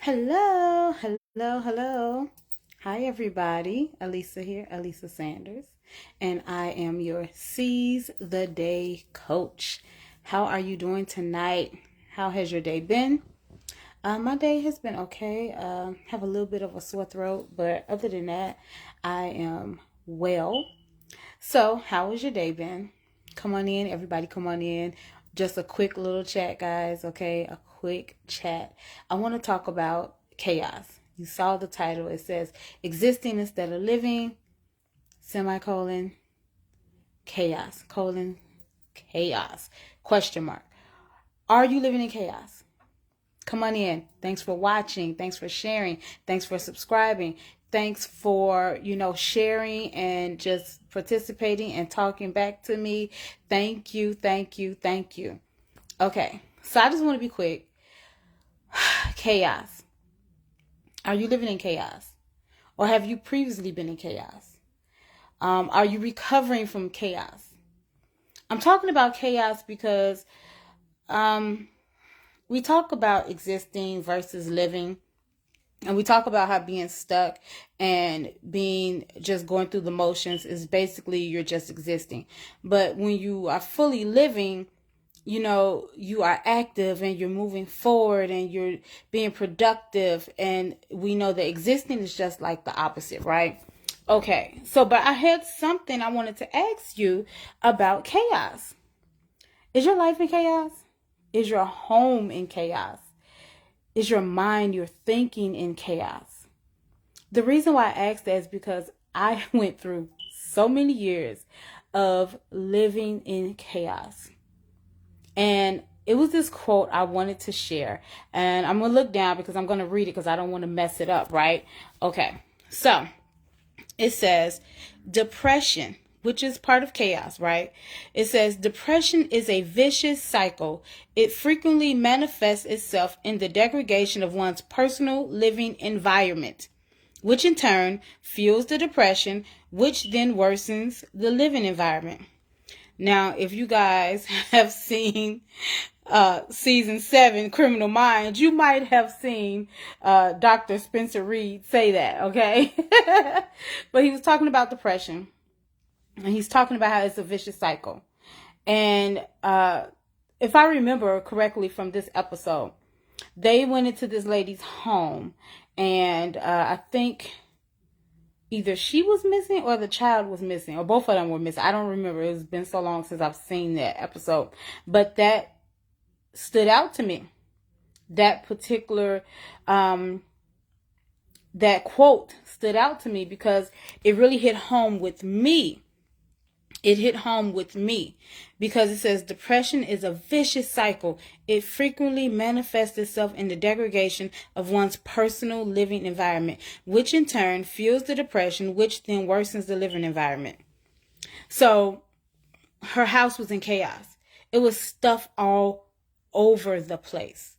Hello, hello, hello. Hi, everybody. Elisa here, Elisa Sanders, and I am your Seize the Day coach. How are you doing tonight? How has your day been? My day has been okay. Have a little bit of a sore throat, but other than that, I am well. So, how has your day been? Come on in, everybody, come on in. Just a quick little chat, guys, okay? A quick chat. I want to talk about chaos. You saw the title. It says existing instead of living, semicolon, chaos, colon, chaos, question mark. Are you living in chaos? Come on in. Thanks for watching. Thanks for sharing. Thanks for subscribing. Thanks for, sharing and just participating and talking back to me. Thank you, thank you, thank you. Okay, so I just want to be quick. Chaos. Are you living in chaos? Or have you previously been in chaos? Are you recovering from chaos? I'm talking about chaos because we talk about existing versus living. And we talk about how being stuck and being just going through the motions is basically you're just existing. But when you are fully living, you are active and you're moving forward and you're being productive. And we know that existing is just like the opposite, right? Okay, but I had something I wanted to ask you about chaos. Is your life in chaos? Is your home in chaos? Is your mind, your thinking in chaos? The reason why I asked that is because I went through so many years of living in chaos. And it was this quote I wanted to share. And I'm going to look down because I'm going to read it because I don't want to mess it up, right? Okay. So it says depression, which is part of chaos, right? It says depression is a vicious cycle. It frequently manifests itself in the degradation of one's personal living environment, which in turn fuels the depression, which then worsens the living environment. Now, if you guys have seen season 7, Criminal Minds, you might have seen Dr. Spencer Reid say that, okay? But he was talking about depression. And he's talking about how it's a vicious cycle. And if I remember correctly from this episode, they went into this lady's home. And I think either she was missing or the child was missing. Or both of them were missing. I don't remember. It's been so long since I've seen that episode. But that stood out to me. That particular that quote stood out to me because it really hit home with me. It hit home with me because it says depression is a vicious cycle. It frequently manifests itself in the degradation of one's personal living environment, which in turn fuels the depression, which then worsens the living environment. So her house was in chaos. It was stuff all over the place.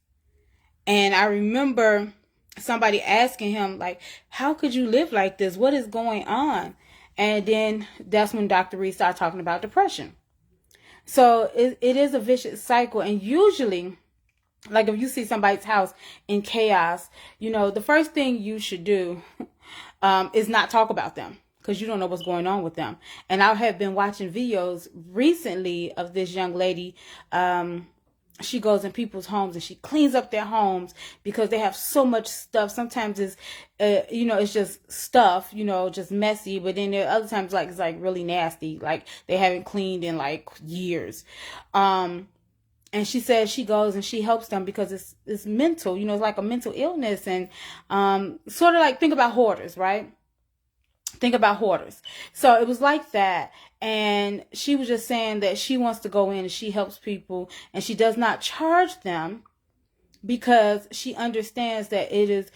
And I remember somebody asking him, like, how could you live like this? What is going on? And then that's when Dr. Reid started talking about depression. So it is a vicious cycle. And usually, like if you see somebody's house in chaos, the first thing you should do is not talk about them because you don't know what's going on with them. And I have been watching videos recently of this young lady. She goes in people's homes and she cleans up their homes because they have so much stuff. Sometimes it's, it's just stuff, just messy. But then there are other times it's like really nasty. Like they haven't cleaned in like years. And she says she goes and she helps them because it's mental, it's like a mental illness. And sort of like think about hoarders, right? Think about hoarders. So it was like that. And she was just saying that she wants to go in and she helps people and she does not charge them because she understands that it is,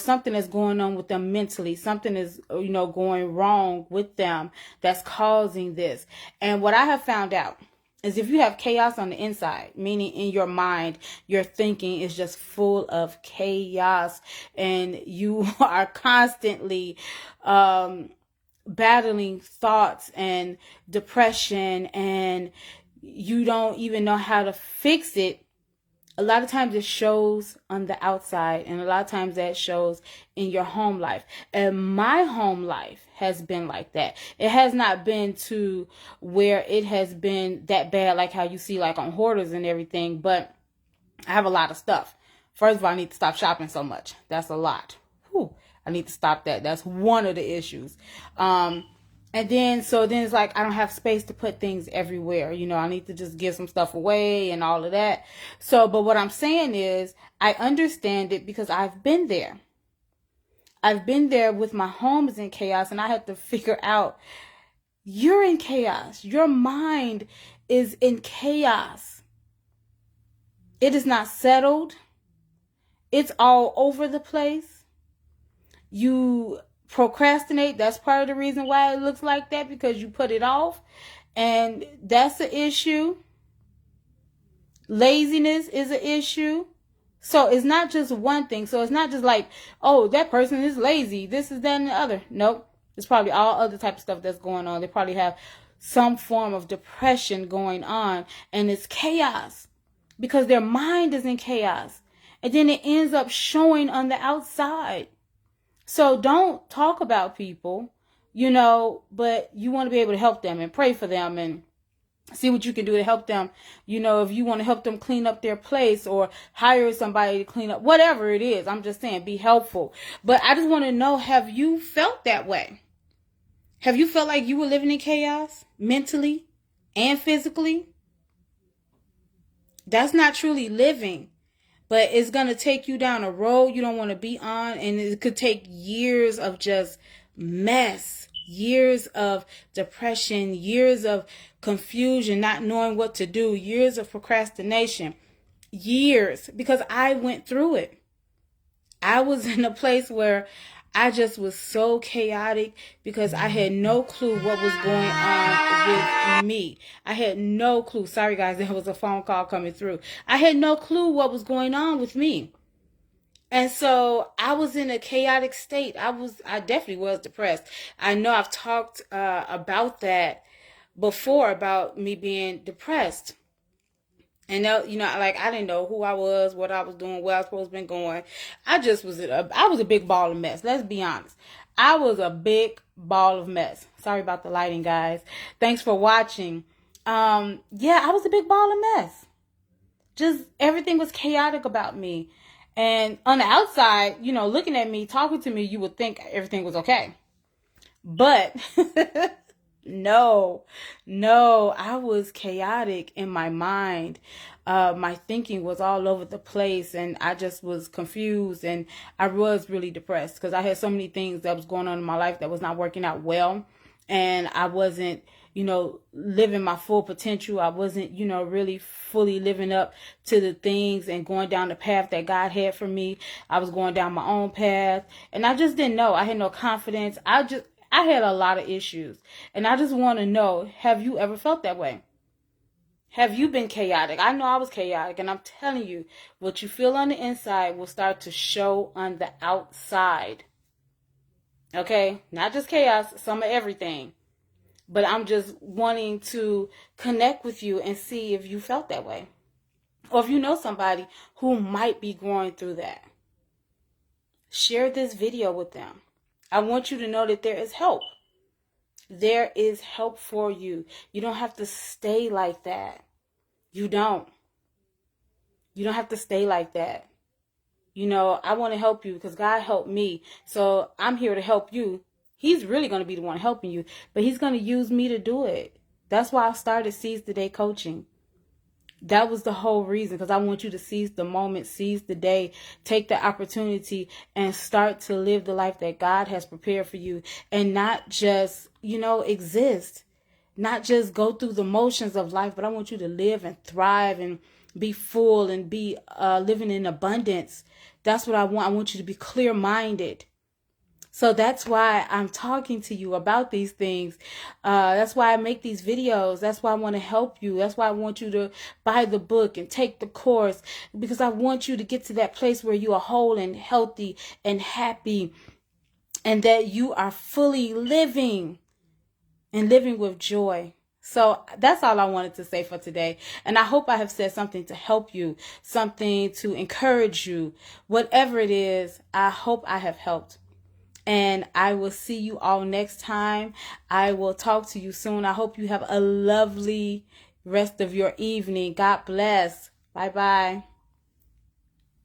something is going on with them mentally. Something is, going wrong with them that's causing this. And what I have found out is if you have chaos on the inside, meaning in your mind, your thinking is just full of chaos and you are constantly battling thoughts and depression and you don't even know how to fix it. a lot of times it shows on the outside, and a lot of times that shows in your home life. And my home life has been like that. It has not been to where it has been that bad, like how you see like on Hoarders and everything, but I have a lot of stuff. First of all, I need to stop shopping so much. That's a lot. Whew. I need to stop that. That's one of the issues. And then it's like I don't have space to put things everywhere. You know, I need to just give some stuff away and all of that. So, but what I'm saying is I understand it because I've been there. I've been there with my home is in chaos, and I had to figure out you're in chaos. Your mind is in chaos. It is not settled. It's all over the place. You procrastinate. That's part of the reason why it looks like that, because you put it off, and that's the issue. Laziness is an issue. So it's not just one thing. So it's not just like, oh, that person is lazy, this is that and the other. Nope. It's probably all other type of stuff that's going on. They probably have some form of depression going on, and it's chaos because their mind is in chaos, and then it ends up showing on the outside. So don't talk about people, you know, but you want to be able to help them and pray for them and see what you can do to help them. You know, if you want to help them clean up their place or hire somebody to clean up, whatever it is, I'm just saying, be helpful. But I just want to know, have you felt that way? Have you felt like you were living in chaos mentally and physically? That's not truly living. But it's going to take you down a road you don't want to be on. And it could take years of just mess, years of depression, years of confusion, not knowing what to do, years of procrastination, years. Because I went through it. I was in a place where I just was so chaotic because I had no clue what was going on with me. I had no clue. Sorry, guys, there was a phone call coming through. I had no clue what was going on with me. And so I was in a chaotic state. I definitely was depressed. I know I've talked about that before, about me being depressed. And you know, like I didn't know who I was, what I was doing, where I was supposed to be going. I was a big ball of mess. Let's be honest. I was a big ball of mess. Sorry about the lighting, guys. Thanks for watching. Yeah, I was a big ball of mess. Just everything was chaotic about me. And on the outside, you know, looking at me, talking to me, you would think everything was okay. But No, I was chaotic in my mind. My thinking was all over the place, and I just was confused, and I was really depressed because I had so many things that was going on in my life that was not working out well, and I wasn't, you know, living my full potential. I wasn't, you know, really fully living up to the things and going down the path that God had for me. I was going down my own path, and I just didn't know. I had no confidence. I had a lot of issues, and I just want to know, have you ever felt that way? Have you been chaotic? I know I was chaotic, and I'm telling you, what you feel on the inside will start to show on the outside. Okay? Not just chaos, some of everything. But I'm just wanting to connect with you and see if you felt that way. Or if you know somebody who might be going through that. Share this video with them. I want you to know that there is help. There is help for you. You don't have to stay like that. You don't. You don't have to stay like that. You know, I want to help you because God helped me. So I'm here to help you. He's really going to be the one helping you, but he's going to use me to do it. That's why I started Seize the Day Coaching. That was the whole reason, because I want you to seize the moment, seize the day, take the opportunity, and start to live the life that God has prepared for you, and not just, you know, exist, not just go through the motions of life, but I want you to live and thrive and be full and be living in abundance. That's what I want. I want you to be clear-minded. So that's why I'm talking to you about these things. That's why I make these videos. That's why I want to help you. That's why I want you to buy the book and take the course, because I want you to get to that place where you are whole and healthy and happy, and that you are fully living and living with joy. So that's all I wanted to say for today. And I hope I have said something to help you, something to encourage you. Whatever it is, I hope I have helped. And I will see you all next time. I will talk to you soon. I hope you have a lovely rest of your evening. God bless. Bye-bye.